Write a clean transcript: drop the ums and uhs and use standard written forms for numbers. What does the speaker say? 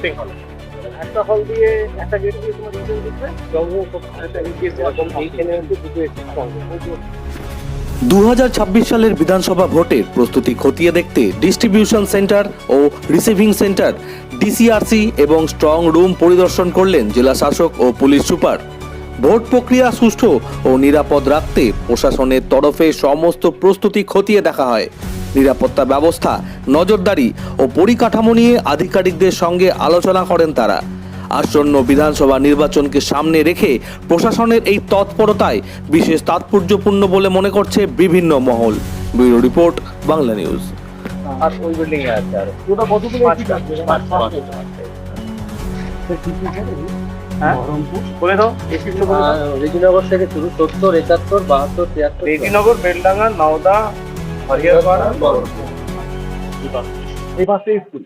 Voting হল, একটা হল দিয়ে একটা গেট দিয়ে তোমার ভোটিং দিচ্ছে, এইখানে দুটো এক্সট্রা হবে। 2026 সালের বিধানসভা ভোটের প্রস্তুতি খতিয়ে দেখতে ডিস্ট্রিবিউশন সেন্টার ও রিসিভিং সেন্টার ডিসিআরসি এবং স্ট্রং রুম পরিদর্শন করলেন জেলা শাসক ও পুলিশ সুপার। ভোট প্রক্রিয়া সুষ্ঠু ও নিরাপদ রাখতে প্রশাসনের তরফে সমস্ত প্রস্তুতি খতিয়ে দেখা হয়। নিরাপত্তা ব্যবস্থা, নজরদারি ও পরিকাঠামো নিয়ে আধিকারিকদের সঙ্গে আলোচনা করেন তারা। আসন্ন বিধানসভা নির্বাচনকে সামনে রেখে প্রশাসনের এই তৎপরতায় বিশেষ তাৎপর্যপূর্ণ বলে মনে করছে বিভিন্ন মহল। Bureau report, Bangla news. আর ওই বিল্ডিং এ আছে আর ওটা কতগুলো পাঁচটা। হ্যাঁ বলে দাও, এসিগুলো বলে দাও। রেজিনগর থেকে শুরু 70, 71, 72, 73। রেজিনগর, বেলডাঙ্গা, নওদা, হরিয়ারপাড়া, এই পাঁচটা স্কুল।